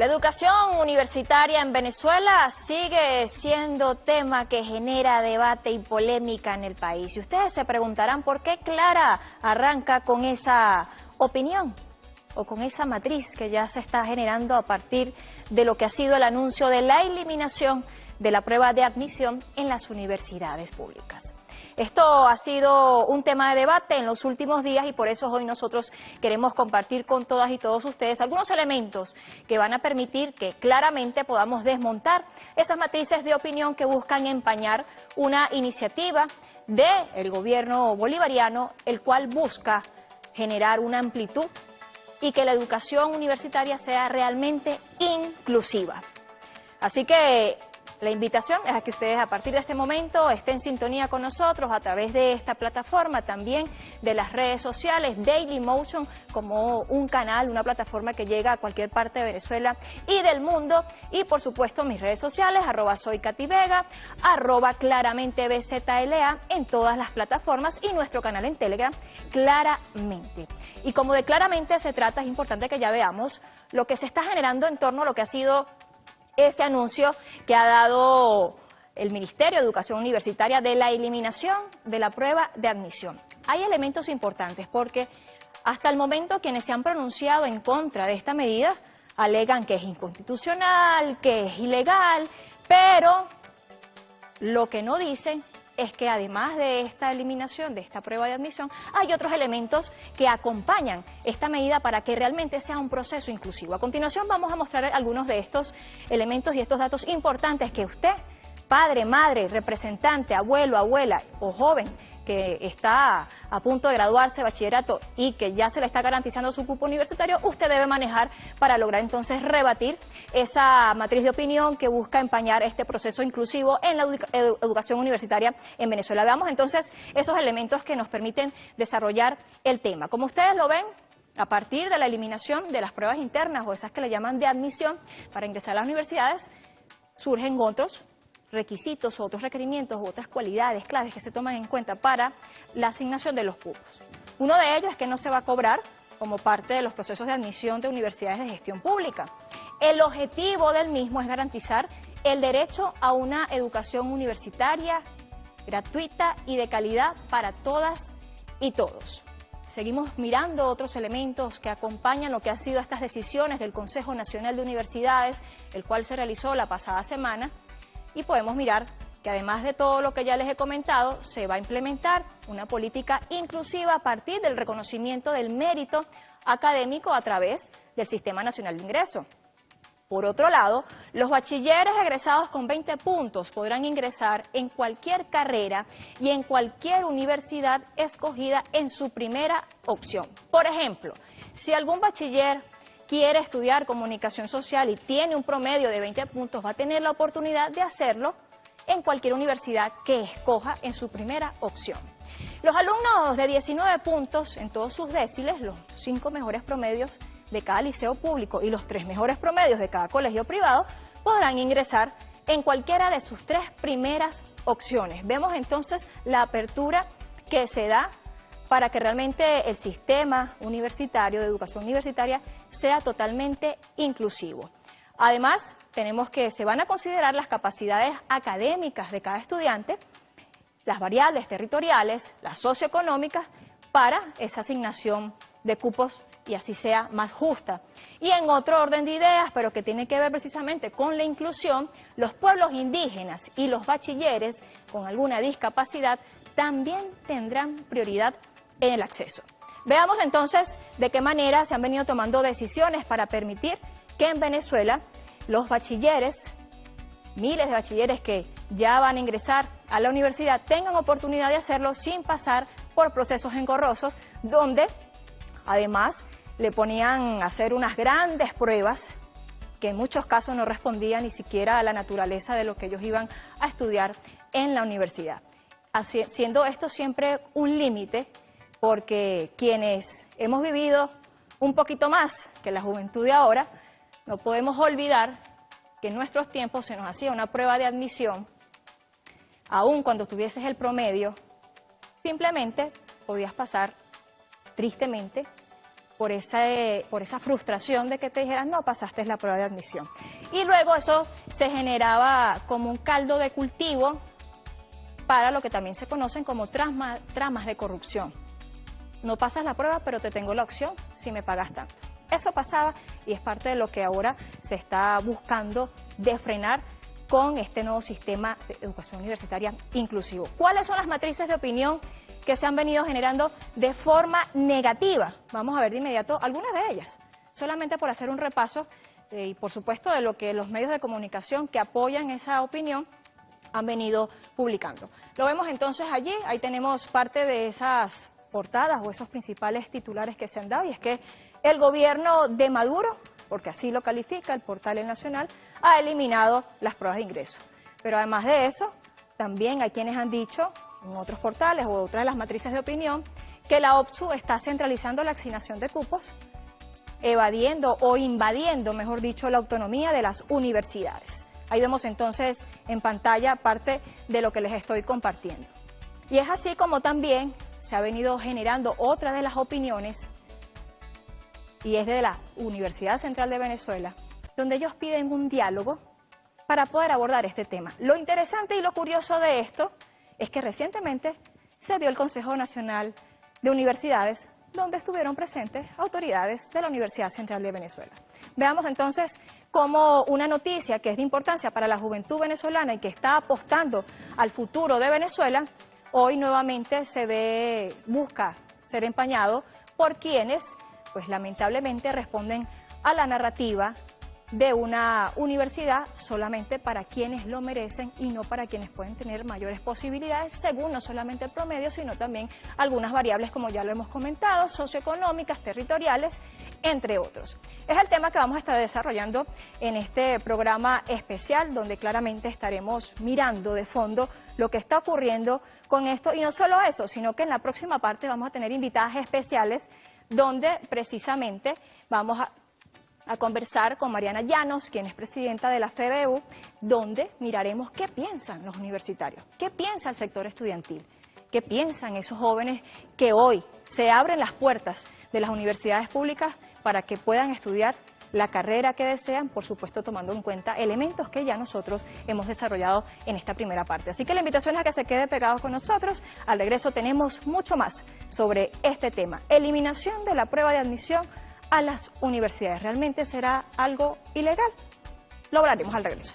La educación universitaria en Venezuela sigue siendo tema que genera debate y polémica en el país. Y ustedes se preguntarán por qué Clara arranca con esa opinión o con esa matriz que ya se está generando a partir de lo que ha sido el anuncio de la eliminación de la prueba de admisión en las universidades públicas. Esto ha sido un tema de debate en los últimos días y por eso hoy nosotros queremos compartir con todas y todos ustedes algunos elementos que van a permitir que claramente podamos desmontar esas matrices de opinión que buscan empañar una iniciativa del gobierno bolivariano, el cual busca generar una amplitud y que la educación universitaria sea realmente inclusiva. Así que la invitación es a que ustedes a partir de este momento estén en sintonía con nosotros a través de esta plataforma, también de las redes sociales, Dailymotion como un canal, una plataforma que llega a cualquier parte de Venezuela y del mundo, y por supuesto mis redes sociales, @soykatyvega, @claramentebzla en todas las plataformas y nuestro canal en Telegram, Claramente. Y como de Claramente se trata, es importante que ya veamos lo que se está generando en torno a lo que ha sido ese anuncio que ha dado el Ministerio de Educación Universitaria de la eliminación de la prueba de admisión. Hay elementos importantes porque hasta el momento quienes se han pronunciado en contra de esta medida alegan que es inconstitucional, que es ilegal, pero lo que no dicen es que además de esta eliminación, de esta prueba de admisión, hay otros elementos que acompañan esta medida para que realmente sea un proceso inclusivo. A continuación vamos a mostrar algunos de estos elementos y estos datos importantes que usted, padre, madre, representante, abuelo, abuela o joven que está a punto de graduarse de bachillerato y que ya se le está garantizando su cupo universitario, usted debe manejar para lograr entonces rebatir esa matriz de opinión que busca empañar este proceso inclusivo en la educación universitaria en Venezuela. Veamos entonces esos elementos que nos permiten desarrollar el tema. Como ustedes lo ven, a partir de la eliminación de las pruebas internas o esas que le llaman de admisión para ingresar a las universidades, surgen otros requisitos, otros requerimientos u otras cualidades claves que se toman en cuenta para la asignación de los cupos. Uno de ellos es que no se va a cobrar como parte de los procesos de admisión de universidades de gestión pública. El objetivo del mismo es garantizar el derecho a una educación universitaria gratuita y de calidad para todas y todos. Seguimos mirando otros elementos que acompañan lo que han sido estas decisiones del Consejo Nacional de Universidades, el cual se realizó la pasada semana. Y podemos mirar que además de todo lo que ya les he comentado, se va a implementar una política inclusiva a partir del reconocimiento del mérito académico a través del Sistema Nacional de Ingreso. Por otro lado, los bachilleres egresados con 20 puntos podrán ingresar en cualquier carrera y en cualquier universidad escogida en su primera opción. Por ejemplo, si algún bachiller quiere estudiar comunicación social y tiene un promedio de 20 puntos, va a tener la oportunidad de hacerlo en cualquier universidad que escoja en su primera opción. Los alumnos de 19 puntos en todos sus déciles, los 5 mejores promedios de cada liceo público y los 3 mejores promedios de cada colegio privado, podrán ingresar en cualquiera de sus 3 primeras opciones. Vemos entonces la apertura que se da para que realmente el sistema universitario, de educación universitaria, sea totalmente inclusivo. Además, tenemos que se van a considerar las capacidades académicas de cada estudiante, las variables territoriales, las socioeconómicas, para esa asignación de cupos y así sea más justa. Y en otro orden de ideas, pero que tiene que ver precisamente con la inclusión, los pueblos indígenas y los bachilleres con alguna discapacidad también tendrán prioridad en el acceso. Veamos entonces de qué manera se han venido tomando decisiones para permitir que en Venezuela los bachilleres, miles de bachilleres que ya van a ingresar a la universidad, tengan oportunidad de hacerlo sin pasar por procesos engorrosos, donde además le ponían a hacer unas grandes pruebas que en muchos casos no respondían ni siquiera a la naturaleza de lo que ellos iban a estudiar en la universidad. Siendo esto siempre un límite, porque quienes hemos vivido un poquito más que la juventud de ahora, no podemos olvidar que en nuestros tiempos se nos hacía una prueba de admisión, aun cuando tuvieses el promedio, simplemente podías pasar tristemente por esa frustración de que te dijeran no pasaste la prueba de admisión. Y luego eso se generaba como un caldo de cultivo para lo que también se conocen como tramas de corrupción. No pasas la prueba, pero te tengo la opción si me pagas tanto. Eso pasaba y es parte de lo que ahora se está buscando de frenar con este nuevo sistema de educación universitaria inclusivo. ¿Cuáles son las matrices de opinión que se han venido generando de forma negativa? Vamos a ver de inmediato algunas de ellas, solamente por hacer un repaso y por supuesto de lo que los medios de comunicación que apoyan esa opinión han venido publicando. Lo vemos entonces allí, ahí tenemos parte de esas portadas o esos principales titulares que se han dado, y es que el gobierno de Maduro, porque así lo califica el portal El Nacional, ha eliminado las pruebas de ingreso. Pero además de eso, también hay quienes han dicho, en otros portales o otras de las matrices de opinión, que la OPSU está centralizando la asignación de cupos, evadiendo o invadiendo, mejor dicho, la autonomía de las universidades. Ahí vemos entonces en pantalla parte de lo que les estoy compartiendo. Y es así como también se ha venido generando otra de las opiniones, y es de la Universidad Central de Venezuela, donde ellos piden un diálogo para poder abordar este tema. Lo interesante y lo curioso de esto es que recientemente se dio el Consejo Nacional de Universidades, donde estuvieron presentes autoridades de la Universidad Central de Venezuela. Veamos entonces cómo una noticia que es de importancia para la juventud venezolana y que está apostando al futuro de Venezuela, hoy nuevamente busca ser empañado por quienes, pues lamentablemente responden a la narrativa de una universidad solamente para quienes lo merecen y no para quienes pueden tener mayores posibilidades, según no solamente el promedio, sino también algunas variables, como ya lo hemos comentado, socioeconómicas, territoriales, entre otros. Es el tema que vamos a estar desarrollando en este programa especial, donde claramente estaremos mirando de fondo lo que está ocurriendo con esto, y no solo eso, sino que en la próxima parte vamos a tener invitadas especiales, donde precisamente vamos a conversar con Mariana Llanos, quien es presidenta de la FEBEU, donde miraremos qué piensan los universitarios, qué piensa el sector estudiantil, qué piensan esos jóvenes que hoy se abren las puertas de las universidades públicas para que puedan estudiar la carrera que desean, por supuesto tomando en cuenta elementos que ya nosotros hemos desarrollado en esta primera parte. Así que la invitación es a que se quede pegado con nosotros. Al regreso tenemos mucho más sobre este tema. Eliminación de la prueba de admisión a las universidades. ¿Realmente será algo ilegal? Lo hablaremos al regreso.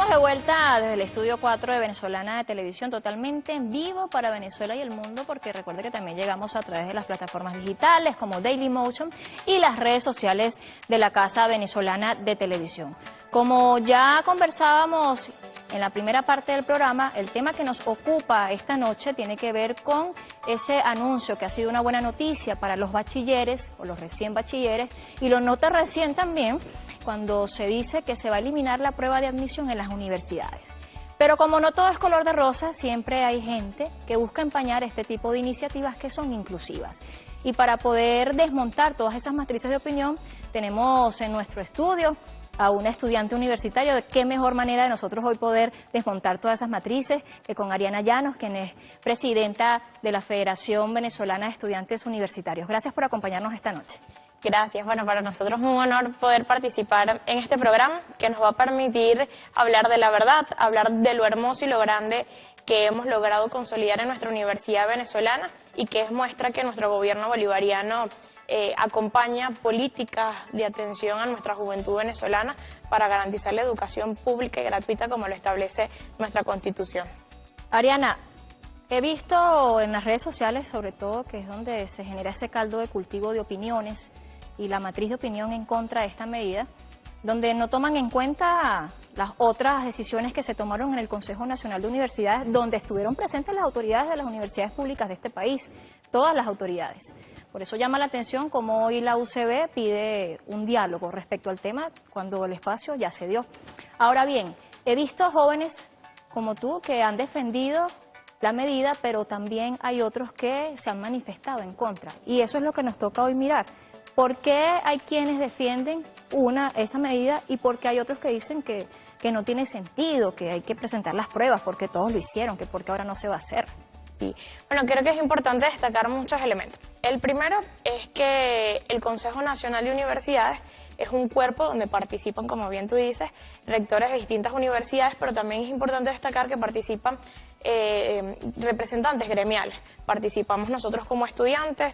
Estamos de vuelta desde el estudio 4 de Venezolana de Televisión, totalmente en vivo para Venezuela y el mundo, porque recuerde que también llegamos a través de las plataformas digitales como Dailymotion y las redes sociales de la Casa Venezolana de Televisión. Como ya conversábamos en la primera parte del programa, el tema que nos ocupa esta noche tiene que ver con ese anuncio que ha sido una buena noticia para los bachilleres o los recién bachilleres, y lo nota recién también cuando se dice que se va a eliminar la prueba de admisión en las universidades. Pero como no todo es color de rosa, siempre hay gente que busca empañar este tipo de iniciativas que son inclusivas. Y para poder desmontar todas esas matrices de opinión, tenemos en nuestro estudio a una estudiante universitaria. De qué mejor manera de nosotros hoy poder desmontar todas esas matrices que con Ariana Llanos, quien es presidenta de la Federación Venezolana de Estudiantes Universitarios. Gracias por acompañarnos esta noche. Gracias. Bueno, para nosotros es un honor poder participar en este programa que nos va a permitir hablar de la verdad, hablar de lo hermoso y lo grande que hemos logrado consolidar en nuestra universidad venezolana y que es muestra que nuestro gobierno bolivariano acompaña políticas de atención a nuestra juventud venezolana para garantizar la educación pública y gratuita como lo establece nuestra Constitución. Ariana, he visto en las redes sociales, sobre todo, que es donde se genera ese caldo de cultivo de opiniones y la matriz de opinión en contra de esta medida, donde no toman en cuenta las otras decisiones que se tomaron en el Consejo Nacional de Universidades, donde estuvieron presentes las autoridades de las universidades públicas de este país, todas las autoridades. Por eso llama la atención cómo hoy la UCB pide un diálogo respecto al tema cuando el espacio ya se dio. Ahora bien, he visto jóvenes como tú que han defendido la medida, pero también hay otros que se han manifestado en contra. Y eso es lo que nos toca hoy mirar. ¿Por qué hay quienes defienden esta medida y por qué hay otros que dicen que no tiene sentido, que hay que presentar las pruebas porque todos lo hicieron, que porque ahora no se va a hacer? Y, bueno, creo que es importante destacar muchos elementos. El primero es que el Consejo Nacional de Universidades es un cuerpo donde participan, como bien tú dices, rectores de distintas universidades, pero también es importante destacar que participan representantes gremiales. Participamos nosotros como estudiantes,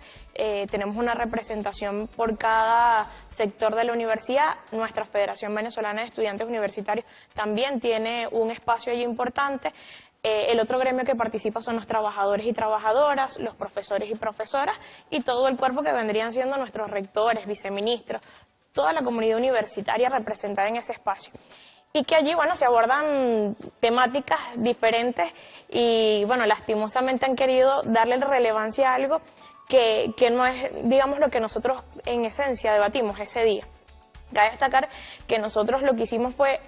tenemos una representación por cada sector de la universidad. Nuestra Federación Venezolana de Estudiantes Universitarios también tiene un espacio allí importante. El otro gremio que participa son los trabajadores y trabajadoras, los profesores y profesoras y todo el cuerpo que vendrían siendo nuestros rectores, viceministros, toda la comunidad universitaria representada en ese espacio. Y que allí, bueno, se abordan temáticas diferentes y, bueno, lastimosamente han querido darle relevancia a algo que no es, digamos, lo que nosotros en esencia debatimos ese día. Cabe destacar que nosotros lo que hicimos fue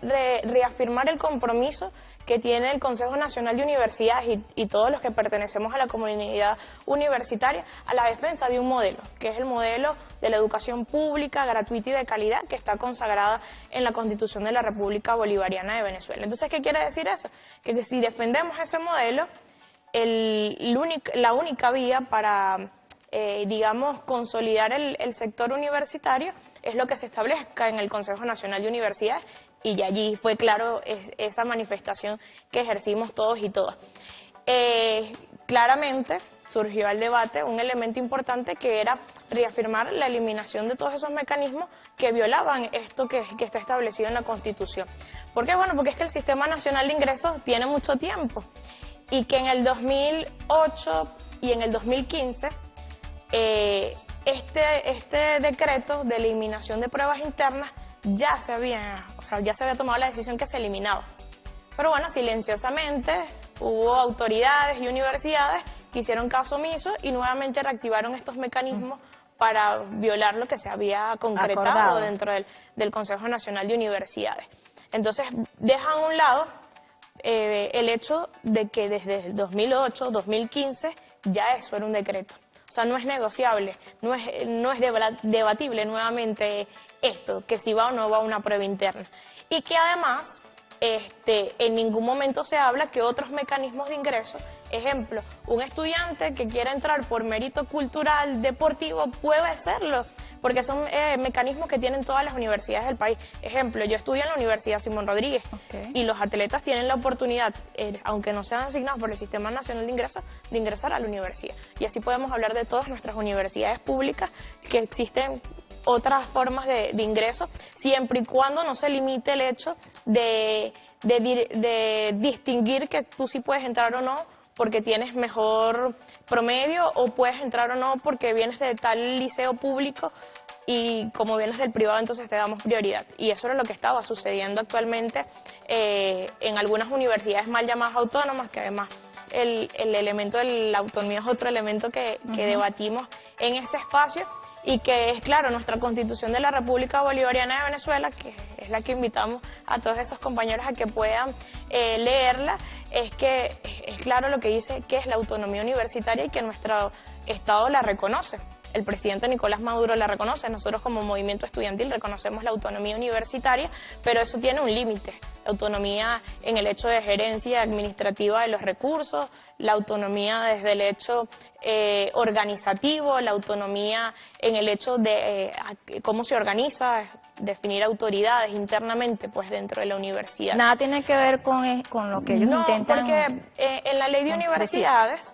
reafirmar el compromiso que tiene el Consejo Nacional de Universidades y todos los que pertenecemos a la comunidad universitaria a la defensa de un modelo, que es el modelo de la educación pública, gratuita y de calidad, que está consagrada en la Constitución de la República Bolivariana de Venezuela. Entonces, ¿qué quiere decir eso? Que si defendemos ese modelo, la única vía para, digamos, consolidar el sector universitario es lo que se establezca en el Consejo Nacional de Universidades, y allí fue claro esa manifestación que ejercimos todos y todas. Claramente surgió al debate un elemento importante que era reafirmar la eliminación de todos esos mecanismos que violaban esto que está establecido en la Constitución. ¿Por qué? Bueno, porque es que el Sistema Nacional de Ingresos tiene mucho tiempo y que en el 2008 y en el 2015 este decreto de eliminación de pruebas internas ya se había tomado la decisión que se eliminaba. Pero bueno, silenciosamente hubo autoridades y universidades que hicieron caso omiso y nuevamente reactivaron estos mecanismos para violar lo que se había concretado dentro del Consejo Nacional de Universidades. Entonces dejan a un lado el hecho de que desde el 2008, 2015 ya eso era un decreto. O sea, no es negociable, no es debatible nuevamente esto, que si va o no va una prueba interna. Y que además en ningún momento se habla que otros mecanismos de ingreso, ejemplo, un estudiante que quiera entrar por mérito cultural, deportivo, puede hacerlo, porque son mecanismos que tienen todas las universidades del país. Ejemplo, yo estudio en la Universidad Simón Rodríguez, y los atletas tienen la oportunidad, aunque no sean asignados por el Sistema Nacional de Ingresos, de ingresar a la universidad. Y así podemos hablar de todas nuestras universidades públicas, que existen otras formas de ingreso, siempre y cuando no se limite el hecho de de distinguir que tú sí puedes entrar o no porque tienes mejor promedio, o puedes entrar o no porque vienes de tal liceo público y como vienes del privado entonces te damos prioridad. Y eso era lo que estaba sucediendo actualmente en algunas universidades mal llamadas autónomas, que además el elemento de la autonomía es otro elemento que debatimos en ese espacio, y que es, claro, nuestra Constitución de la República Bolivariana de Venezuela, que es la que invitamos a todos esos compañeros a que puedan leerla, es que es claro lo que dice, que es la autonomía universitaria y que nuestro Estado la reconoce. El presidente Nicolás Maduro la reconoce, nosotros como movimiento estudiantil reconocemos la autonomía universitaria, pero eso tiene un límite. La autonomía en el hecho de gerencia administrativa de los recursos, la autonomía desde el hecho organizativo, la autonomía en el hecho de cómo se organiza, definir autoridades internamente pues dentro de la universidad. Nada tiene que ver con lo que ellos intentan. No, porque en la ley de universidades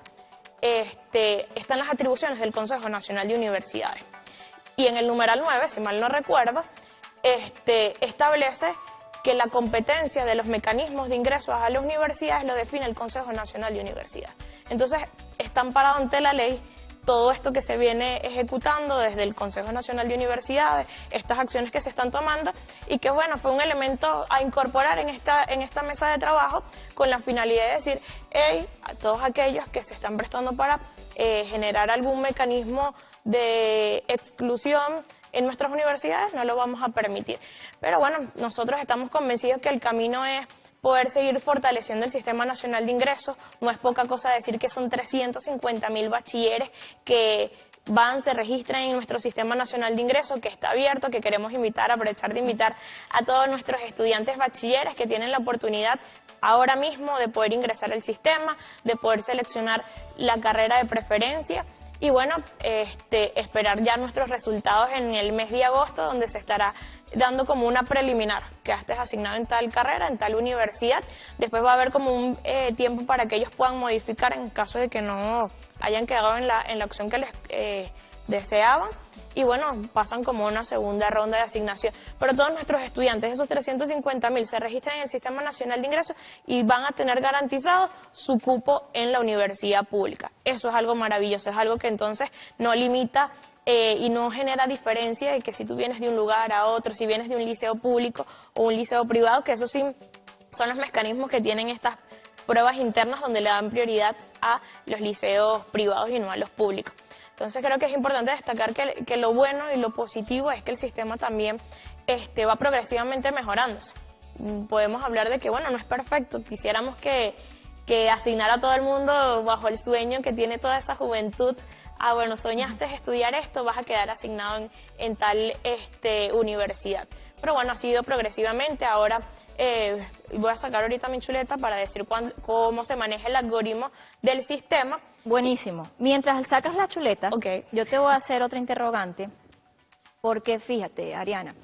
están las atribuciones del Consejo Nacional de Universidades. Y en el numeral 9, si mal no recuerdo, establece que la competencia de los mecanismos de ingreso a las universidades lo define el Consejo Nacional de Universidades. Entonces, está amparado ante la ley todo esto que se viene ejecutando desde el Consejo Nacional de Universidades, estas acciones que se están tomando, y que bueno, fue un elemento a incorporar en esta mesa de trabajo con la finalidad de decir, hey, a todos aquellos que se están prestando para generar algún mecanismo de exclusión en nuestras universidades, no lo vamos a permitir. Pero bueno, nosotros estamos convencidos que el camino es poder seguir fortaleciendo el Sistema Nacional de Ingresos. No es poca cosa decir que son 350.000 bachilleres que se registran en nuestro Sistema Nacional de Ingresos, que está abierto, que queremos aprovechar de invitar a todos nuestros estudiantes bachilleres que tienen la oportunidad ahora mismo de poder ingresar al sistema, de poder seleccionar la carrera de preferencia. Y bueno, esperar ya nuestros resultados en el mes de agosto, donde se estará dando como una preliminar, que estés asignado en tal carrera, en tal universidad. Después va a haber como un tiempo para que ellos puedan modificar en caso de que no hayan quedado en la opción que les deseaban. Y bueno, pasan como una segunda ronda de asignación. Pero todos nuestros estudiantes, esos 350.000, se registran en el Sistema Nacional de Ingresos y van a tener garantizado su cupo en la universidad pública. Eso es algo maravilloso, es algo que entonces no limita y no genera diferencia de que si tú vienes de un lugar a otro, si vienes de un liceo público o un liceo privado, que eso sí son los mecanismos que tienen estas pruebas internas donde le dan prioridad a los liceos privados y no a los públicos. Entonces creo que es importante destacar que lo bueno y lo positivo es que el sistema también va progresivamente mejorándose. Podemos hablar de que, bueno, no es perfecto, quisiéramos que asignar a todo el mundo bajo el sueño que tiene toda esa juventud. Bueno, soñaste estudiar esto, vas a quedar asignado en tal universidad. Pero bueno, ha sido progresivamente. Ahora voy a sacar ahorita mi chuleta para decir cómo se maneja el algoritmo del sistema. Buenísimo. Mientras sacas la chuleta, Okay. Yo te voy a hacer otra interrogante, porque fíjate, Ariana,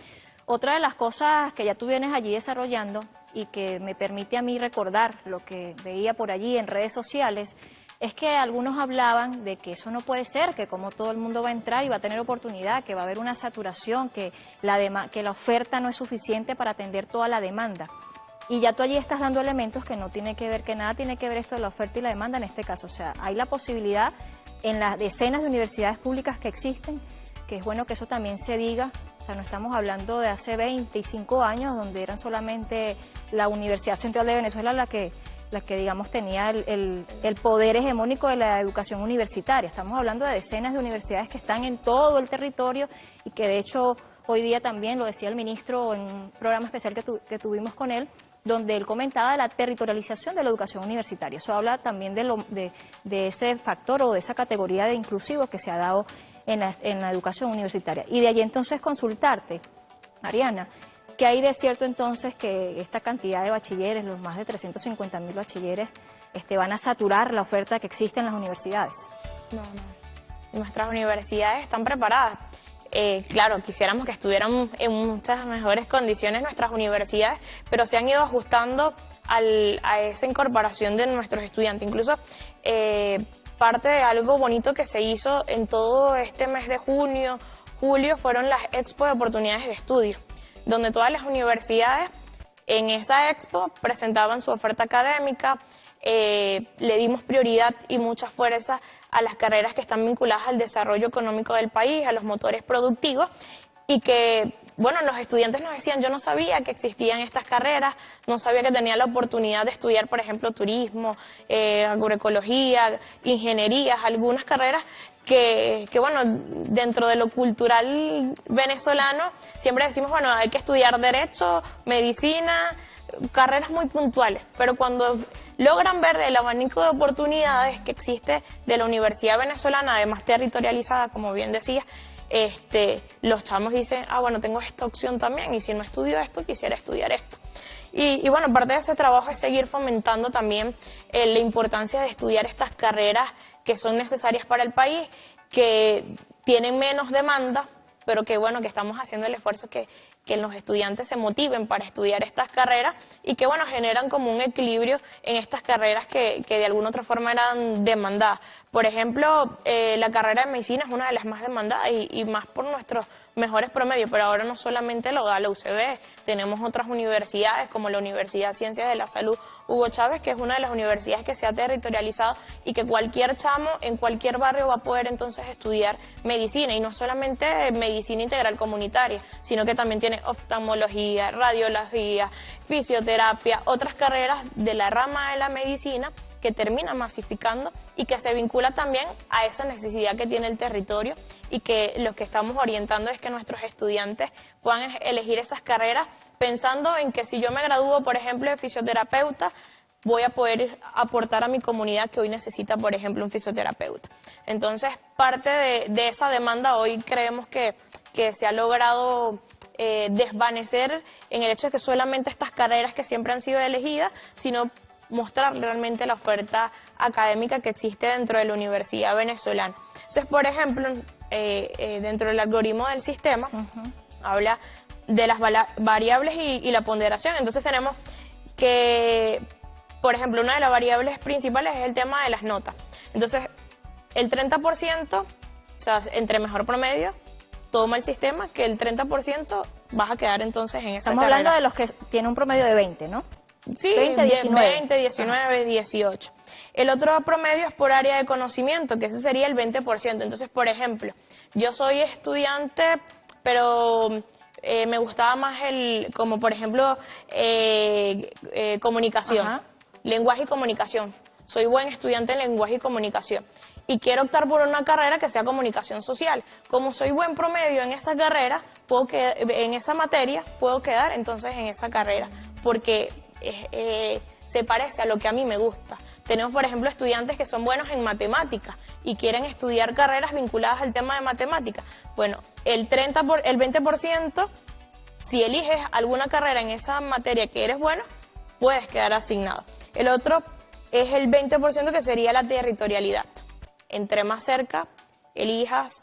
otra de las cosas que ya tú vienes allí desarrollando y que me permite a mí recordar lo que veía por allí en redes sociales, es que algunos hablaban de que eso no puede ser, que como todo el mundo va a entrar y va a tener oportunidad, que va a haber una saturación, que la oferta no es suficiente para atender toda la demanda. Y ya tú allí estás dando elementos que no tiene que ver, que nada tiene que ver esto de la oferta y la demanda en este caso. O sea, hay la posibilidad en las decenas de universidades públicas que existen, que es bueno que eso también se diga. O sea, no estamos hablando de hace 25 años, donde eran solamente la Universidad Central de Venezuela la que digamos tenía el poder hegemónico de la educación universitaria. Estamos hablando de decenas de universidades que están en todo el territorio y que de hecho hoy día también, lo decía el ministro en un programa especial que tuvimos con él, donde él comentaba de la territorialización de la educación universitaria. Eso habla también de ese factor o de esa categoría de inclusivo que se ha dado en la educación universitaria. Y de allí entonces consultarte, Ariana, ¿qué hay de cierto entonces que esta cantidad de bachilleres, los más de 350.000 bachilleres, van a saturar la oferta que existe en las universidades? No. Nuestras universidades están preparadas. Claro, quisiéramos que estuvieran en muchas mejores condiciones nuestras universidades, pero se han ido ajustando a esa incorporación de nuestros estudiantes. Incluso parte de algo bonito que se hizo en todo este mes de julio, fueron las expo de oportunidades de estudio, donde todas las universidades En esa expo presentaban su oferta académica, le dimos prioridad y mucha fuerza a las carreras que están vinculadas al desarrollo económico del país, a los motores productivos, y que, bueno, los estudiantes nos decían, yo no sabía que existían estas carreras, no sabía que tenía la oportunidad de estudiar, por ejemplo, turismo, agroecología, ingenierías, algunas carreras que, bueno, dentro de lo cultural venezolano siempre decimos, bueno, hay que estudiar derecho, medicina, carreras muy puntuales, pero cuando logran ver el abanico de oportunidades que existe de la universidad venezolana, además territorializada, como bien decía, los chamos dicen, bueno, tengo esta opción también, y si no estudio esto, quisiera estudiar esto. Y bueno, parte de ese trabajo es seguir fomentando también la importancia de estudiar estas carreras que son necesarias para el país, que tienen menos demanda, pero que bueno, que estamos haciendo el esfuerzo que los estudiantes se motiven para estudiar estas carreras y que bueno, generan como un equilibrio en estas carreras que de alguna otra forma eran demandadas. Por ejemplo, la carrera de medicina es una de las más demandadas y más por nuestros mejores promedios, pero ahora no solamente lo da la UCB, tenemos otras universidades como la Universidad de Ciencias de la Salud Hugo Chávez, que es una de las universidades que se ha territorializado y que cualquier chamo en cualquier barrio va a poder entonces estudiar medicina, y no solamente medicina integral comunitaria, sino que también tiene oftalmología, radiología, fisioterapia, otras carreras de la rama de la medicina que termina masificando y que se vincula también a esa necesidad que tiene el territorio, y que lo que estamos orientando es que nuestros estudiantes puedan elegir esas carreras pensando en que si yo me gradúo, por ejemplo, de fisioterapeuta, voy a poder aportar a mi comunidad que hoy necesita, por ejemplo, un fisioterapeuta. Entonces, parte de esa demanda hoy creemos que se ha logrado desvanecer en el hecho de que solamente estas carreras que siempre han sido elegidas, sino mostrar realmente la oferta académica que existe dentro de la universidad venezolana. Entonces, por ejemplo, dentro del algoritmo del sistema, habla de las variables y la ponderación. Entonces tenemos que, por ejemplo, una de las variables principales es el tema de las notas. Entonces, el 30%, o sea, entre mejor promedio, toma el sistema que el 30% vas a quedar entonces en esa Estamos carrera. hablando de los que tienen un promedio de 20, ¿no? Sí, 20, 19. 20, 19, 18. El otro promedio es por área de conocimiento, que ese sería el 20%. Entonces, por ejemplo, yo soy estudiante, pero me gustaba más como por ejemplo, comunicación, Ajá. lenguaje y comunicación. Soy buen estudiante en lenguaje y comunicación y quiero optar por una carrera que sea comunicación social. Como soy buen promedio en esa carrera, en esa materia, puedo quedar entonces en esa carrera, porque se parece a lo que a mí me gusta. Tenemos, por ejemplo, estudiantes que son buenos en matemáticas y quieren estudiar carreras vinculadas al tema de matemáticas. Bueno, el 20%, si eliges alguna carrera en esa materia que eres bueno, puedes quedar asignado. El otro es el 20% que sería la territorialidad. Entre más cerca elijas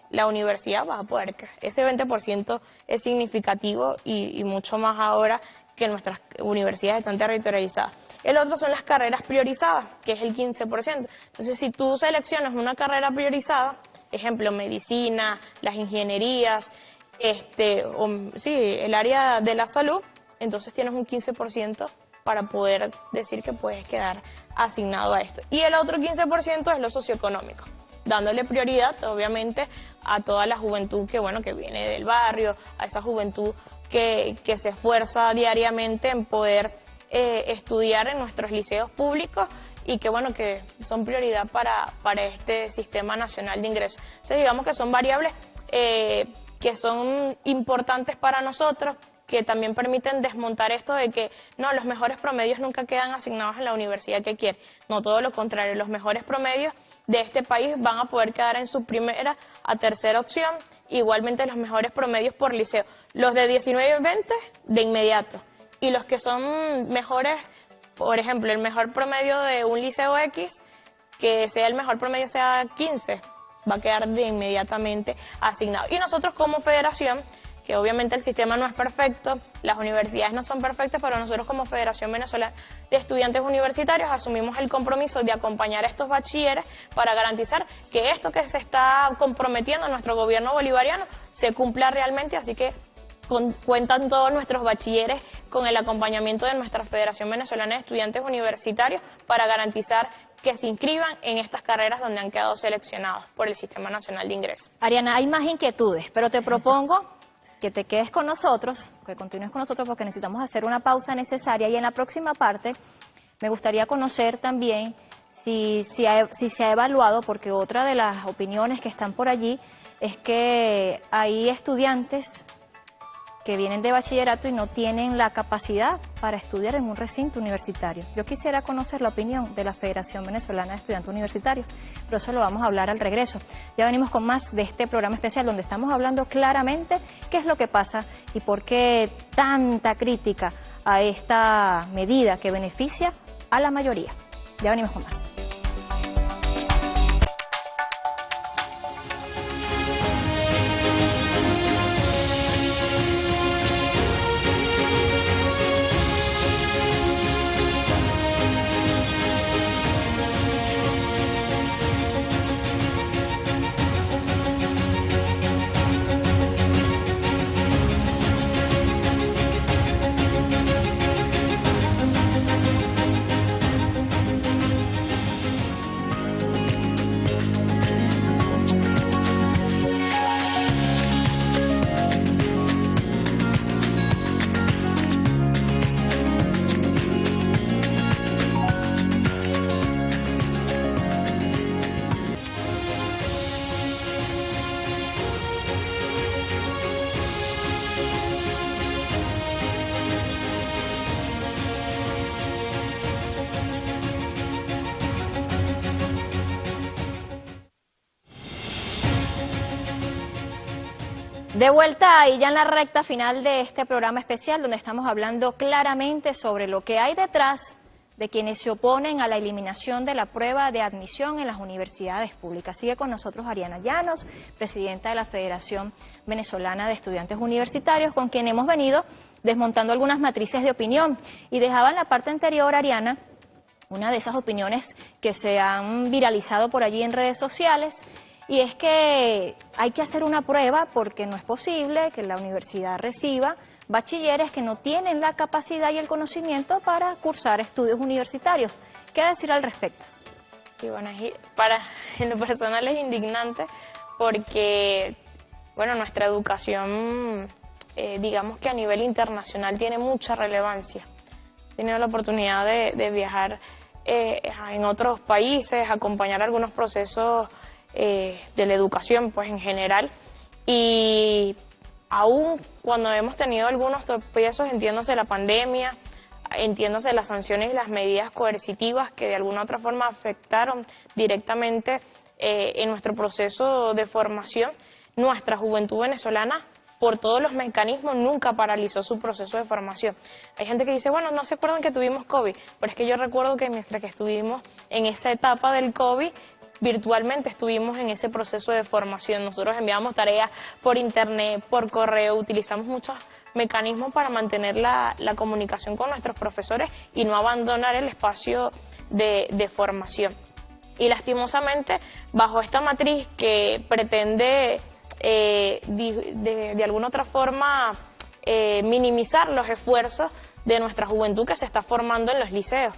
la universidad, vas a poder quedar. Ese 20% es significativo y mucho más ahora que nuestras universidades están territorializadas. El otro son las carreras priorizadas, que es el 15%. Entonces, si tú seleccionas una carrera priorizada, ejemplo, medicina, las ingenierías, el área de la salud, entonces tienes un 15% para poder decir que puedes quedar asignado a esto. Y el otro 15% es lo socioeconómico, dándole prioridad, obviamente, a toda la juventud que viene del barrio, a esa juventud que se esfuerza diariamente en poder estudiar en nuestros liceos públicos y que son prioridad para este Sistema Nacional de Ingresos. Entonces, digamos que son variables que son importantes para nosotros, que también permiten desmontar esto de que no, los mejores promedios nunca quedan asignados en la universidad que quieren. No, todo lo contrario, los mejores promedios de este país van a poder quedar en su primera a tercera opción, igualmente los mejores promedios por liceo. Los de 19 y 20, de inmediato. Y los que son mejores, por ejemplo, el mejor promedio de un liceo X, que sea el mejor promedio sea 15, va a quedar de inmediatamente asignado. Y nosotros como federación, que obviamente el sistema no es perfecto, las universidades no son perfectas, pero nosotros como Federación Venezolana de Estudiantes Universitarios asumimos el compromiso de acompañar a estos bachilleres para garantizar que esto que se está comprometiendo nuestro gobierno bolivariano se cumpla realmente, así que cuentan todos nuestros bachilleres con el acompañamiento de nuestra Federación Venezolana de Estudiantes Universitarios para garantizar que se inscriban en estas carreras donde han quedado seleccionados por el Sistema Nacional de Ingreso. Ariana, hay más inquietudes, pero te propongo que te quedes con nosotros, que continúes con nosotros porque necesitamos hacer una pausa necesaria y en la próxima parte me gustaría conocer también si se ha evaluado, porque otra de las opiniones que están por allí es que hay estudiantes que vienen de bachillerato y no tienen la capacidad para estudiar en un recinto universitario. Yo quisiera conocer la opinión de la Federación Venezolana de Estudiantes Universitarios, pero eso lo vamos a hablar al regreso. Ya venimos con más de este programa especial donde estamos hablando claramente qué es lo que pasa y por qué tanta crítica a esta medida que beneficia a la mayoría. Ya venimos con más. De vuelta ahí ya en la recta final de este programa especial donde estamos hablando claramente sobre lo que hay detrás de quienes se oponen a la eliminación de la prueba de admisión en las universidades públicas. Sigue con nosotros Ariana Llanos, presidenta de la Federación Venezolana de Estudiantes Universitarios, con quien hemos venido desmontando algunas matrices de opinión. Y dejaba en la parte anterior, Ariana, una de esas opiniones que se han viralizado por allí en redes sociales, y es que hay que hacer una prueba porque no es posible que la universidad reciba bachilleres que no tienen la capacidad y el conocimiento para cursar estudios universitarios. ¿Qué decir al respecto? Y bueno, en lo personal es indignante porque, bueno, nuestra educación, digamos que a nivel internacional tiene mucha relevancia. He tenido la oportunidad de viajar en otros países, acompañar algunos procesos de la educación pues en general, y aún cuando hemos tenido algunos tropiezos, entiéndase la pandemia, entiéndase las sanciones y las medidas coercitivas que de alguna u otra forma afectaron directamente en nuestro proceso de formación, nuestra juventud venezolana por todos los mecanismos nunca paralizó su proceso de formación. Hay gente que dice, bueno, no se acuerdan que tuvimos COVID, pero es que yo recuerdo que mientras que estuvimos en esa etapa del COVID, virtualmente estuvimos en ese proceso de formación. Nosotros enviamos tareas por internet, por correo, utilizamos muchos mecanismos para mantener la comunicación con nuestros profesores y no abandonar el espacio de formación. Y lastimosamente, bajo esta matriz que pretende de alguna otra forma minimizar los esfuerzos de nuestra juventud que se está formando en los liceos.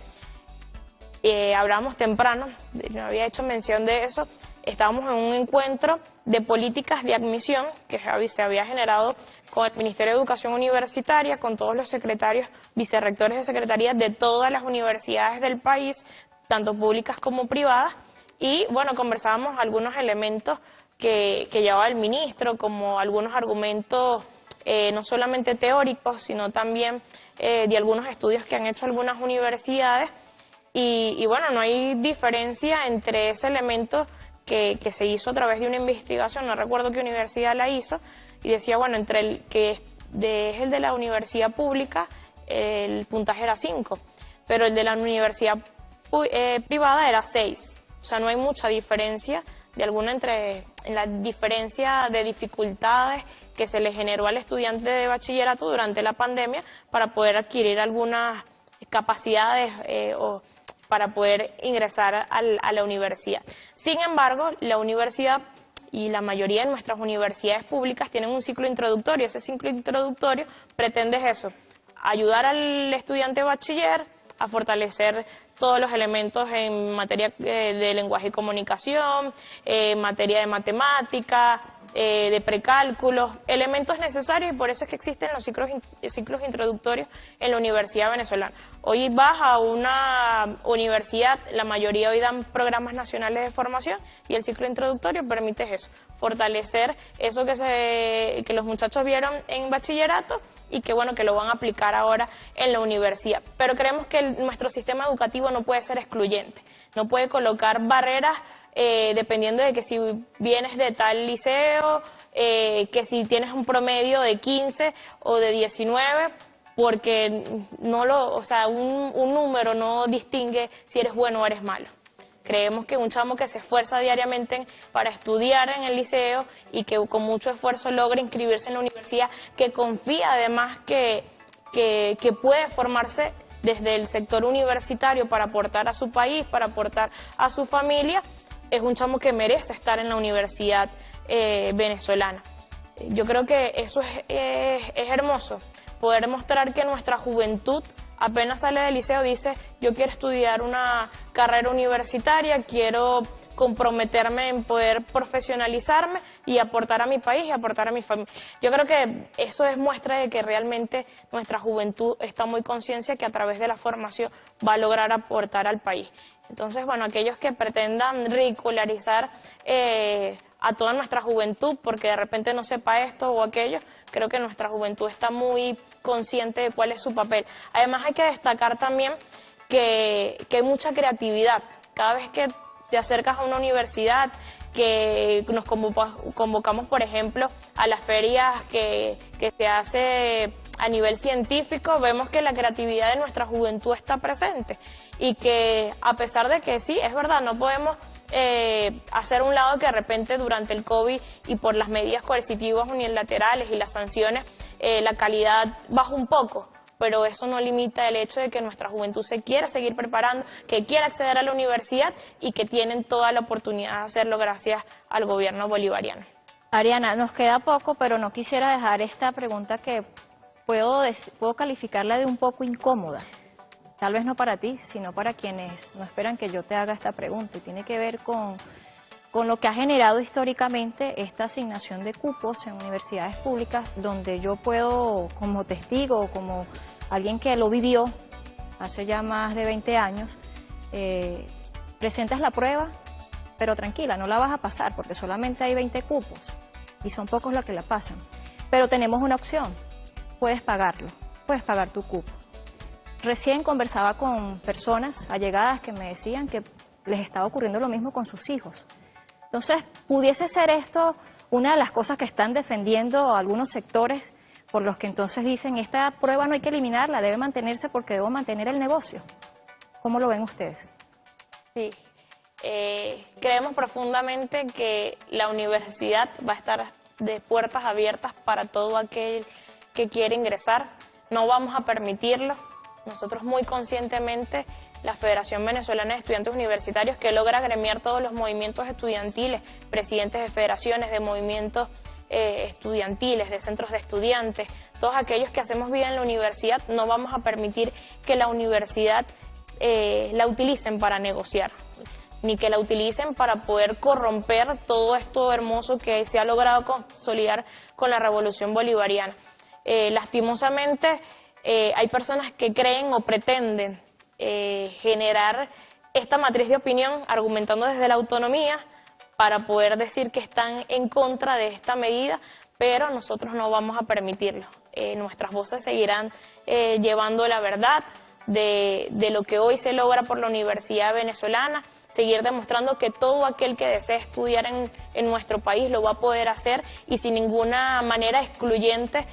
Hablábamos temprano, yo había hecho mención de eso, estábamos en un encuentro de políticas de admisión que se había generado con el Ministerio de Educación Universitaria, con todos los secretarios, vicerrectores de secretarías de todas las universidades del país, tanto públicas como privadas, y bueno, conversábamos algunos elementos que llevaba el ministro, como algunos argumentos no solamente teóricos, sino también de algunos estudios que han hecho algunas universidades. Y bueno, no hay diferencia entre ese elemento que se hizo a través de una investigación, no recuerdo qué universidad la hizo, y decía, bueno, entre el que es el de la universidad pública, el puntaje era 5, pero el de la universidad privada era 6. O sea, no hay mucha diferencia en la diferencia de dificultades que se le generó al estudiante de bachillerato durante la pandemia para poder adquirir algunas capacidades o para poder ingresar a la universidad. Sin embargo, la universidad y la mayoría de nuestras universidades públicas tienen un ciclo introductorio. Ese ciclo introductorio pretende eso, ayudar al estudiante bachiller a fortalecer todos los elementos en materia de lenguaje y comunicación, materia de matemática, de precálculos, elementos necesarios, y por eso es que existen los ciclos introductorios en la Universidad Venezolana. Hoy vas a una universidad, la mayoría hoy dan programas nacionales de formación, y el ciclo introductorio permite eso, fortalecer eso que los muchachos vieron en bachillerato y que bueno, que lo van a aplicar ahora en la universidad. Pero creemos que nuestro sistema educativo no puede ser excluyente, no puede colocar barreras dependiendo de que si vienes de tal liceo, que si tienes un promedio de 15 o de 19, porque un número no distingue si eres bueno o eres malo. Creemos que un chamo que se esfuerza diariamente para estudiar en el liceo y que con mucho esfuerzo logra inscribirse en la universidad, que confía además que puede formarse desde el sector universitario para aportar a su país, para aportar a su familia, es un chamo que merece estar en la universidad venezolana. Yo creo que eso es hermoso, poder mostrar que nuestra juventud apenas sale del liceo dice, yo quiero estudiar una carrera universitaria, quiero comprometerme en poder profesionalizarme y aportar a mi país y aportar a mi familia. Yo creo que eso es muestra de que realmente nuestra juventud está muy consciente que a través de la formación va a lograr aportar al país. Entonces, bueno, aquellos que pretendan ridicularizar a toda nuestra juventud porque de repente no sepa esto o aquello, creo que nuestra juventud está muy consciente de cuál es su papel. Además hay que destacar también que hay mucha creatividad. Cada vez que te acercas a una universidad, que nos convocamos, por ejemplo, a las ferias que se hace a nivel científico, vemos que la creatividad de nuestra juventud está presente y que a pesar de que sí, es verdad, no podemos hacer un lado que de repente durante el COVID y por las medidas coercitivas unilaterales y las sanciones la calidad baja un poco, pero eso no limita el hecho de que nuestra juventud se quiera seguir preparando, que quiera acceder a la universidad y que tienen toda la oportunidad de hacerlo gracias al gobierno bolivariano. Ariana, nos queda poco, pero no quisiera dejar esta pregunta que puedo calificarla de un poco incómoda. Tal vez no para ti, sino para quienes no esperan que yo te haga esta pregunta. Y tiene que ver con lo que ha generado históricamente esta asignación de cupos en universidades públicas, donde yo puedo, como testigo, como alguien que lo vivió hace ya más de 20 años, presentas la prueba, pero tranquila, no la vas a pasar porque solamente hay 20 cupos y son pocos los que la pasan. Pero tenemos una opción, puedes pagarlo, puedes pagar tu cupo. Recién conversaba con personas allegadas que me decían que les estaba ocurriendo lo mismo con sus hijos. Entonces, pudiese ser esto una de las cosas que están defendiendo algunos sectores por los que entonces dicen, esta prueba no hay que eliminarla, debe mantenerse porque debo mantener el negocio. ¿Cómo lo ven ustedes? Sí, creemos profundamente que la universidad va a estar de puertas abiertas para todo aquel que quiere ingresar. No vamos a permitirlo. Nosotros muy conscientemente, la Federación Venezolana de Estudiantes Universitarios, que logra agremiar todos los movimientos estudiantiles, presidentes de federaciones, de movimientos estudiantiles, de centros de estudiantes, todos aquellos que hacemos vida en la universidad, no vamos a permitir que la universidad la utilicen para negociar, ni que la utilicen para poder corromper todo esto hermoso que se ha logrado consolidar con la Revolución Bolivariana. Lastimosamente, hay personas que creen o pretenden generar esta matriz de opinión argumentando desde la autonomía para poder decir que están en contra de esta medida, pero nosotros no vamos a permitirlo. Nuestras voces seguirán llevando la verdad de lo que hoy se logra por la Universidad Venezolana, seguir demostrando que todo aquel que desee estudiar en nuestro país lo va a poder hacer y sin ninguna manera excluyente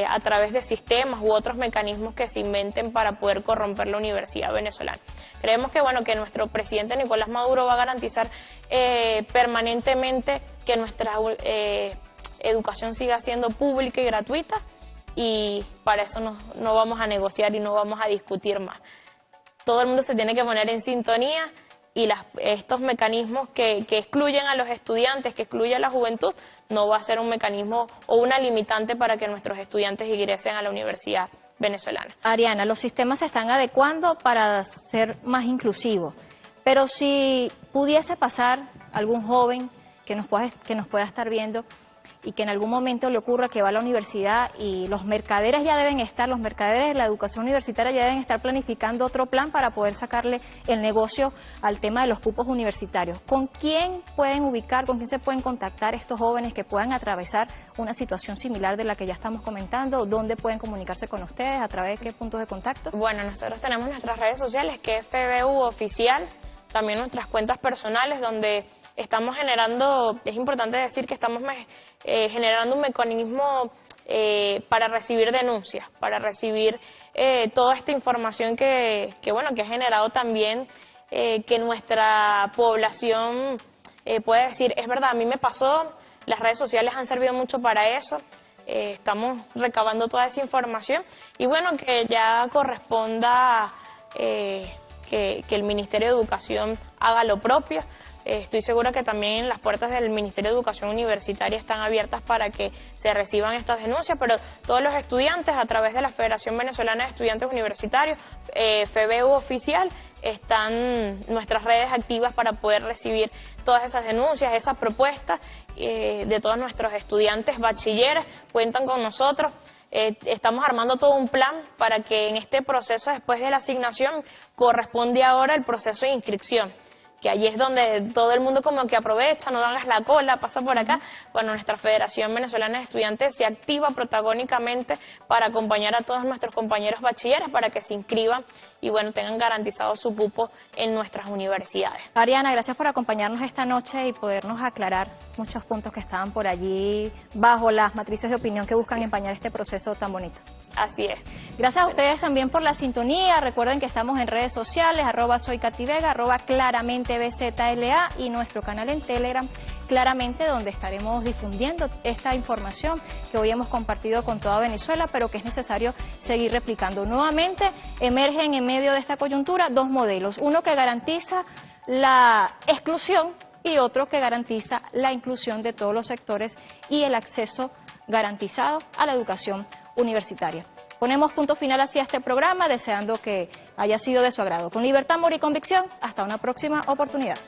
a través de sistemas u otros mecanismos que se inventen para poder corromper la Universidad Venezolana. Creemos que, bueno, que nuestro presidente Nicolás Maduro va a garantizar permanentemente que nuestra educación siga siendo pública y gratuita, y para eso no vamos a negociar y no vamos a discutir más. Todo el mundo se tiene que poner en sintonía y estos mecanismos que excluyen a los estudiantes, que excluyen a la juventud, no va a ser un mecanismo o una limitante para que nuestros estudiantes ingresen a la universidad venezolana. Ariana, los sistemas se están adecuando para ser más inclusivos, pero si pudiese pasar algún joven que nos pueda estar viendo y que en algún momento le ocurra que va a la universidad y los mercaderes de la educación universitaria ya deben estar planificando otro plan para poder sacarle el negocio al tema de los cupos universitarios. ¿Con quién pueden ubicar, con quién se pueden contactar estos jóvenes que puedan atravesar una situación similar de la que ya estamos comentando? ¿Dónde pueden comunicarse con ustedes? ¿A través de qué puntos de contacto? Bueno, nosotros tenemos nuestras redes sociales, que es FBU Oficial, también nuestras cuentas personales, donde estamos generando, es importante decir que estamos generando un mecanismo para recibir denuncias, para recibir toda esta información que ha generado también que nuestra población puede decir, es verdad, a mí me pasó, las redes sociales han servido mucho para eso. Estamos recabando toda esa información y bueno, que ya corresponda que el Ministerio de Educación haga lo propio. Estoy segura que también las puertas del Ministerio de Educación Universitaria están abiertas para que se reciban estas denuncias, pero todos los estudiantes, a través de la Federación Venezolana de Estudiantes Universitarios, FBU Oficial, están nuestras redes activas para poder recibir todas esas denuncias, esas propuestas de todos nuestros estudiantes bachilleres. Cuentan con nosotros. Estamos armando todo un plan para que en este proceso, después de la asignación, corresponde ahora el proceso de inscripción, que allí es donde todo el mundo como que aprovecha, no hagas la cola, pasa por acá. Bueno, nuestra Federación Venezolana de Estudiantes se activa protagónicamente para acompañar a todos nuestros compañeros bachilleres para que se inscriban y bueno, tengan garantizado su cupo en nuestras universidades. Ariana, gracias por acompañarnos esta noche y podernos aclarar muchos puntos que estaban por allí bajo las matrices de opinión que buscan empañar este proceso tan bonito. Así es. Gracias a ustedes también por la sintonía. Recuerden que estamos en redes sociales, @soykativega, @claramentebzla y nuestro canal en Telegram, Claramente, donde estaremos difundiendo esta información que hoy hemos compartido con toda Venezuela, pero que es necesario seguir replicando. Nuevamente emergen en medio de esta coyuntura dos modelos, uno que garantiza la exclusión y otro que garantiza la inclusión de todos los sectores y el acceso garantizado a la educación universitaria. Ponemos punto final hacia este programa, deseando que haya sido de su agrado. Con libertad, amor y convicción, hasta una próxima oportunidad.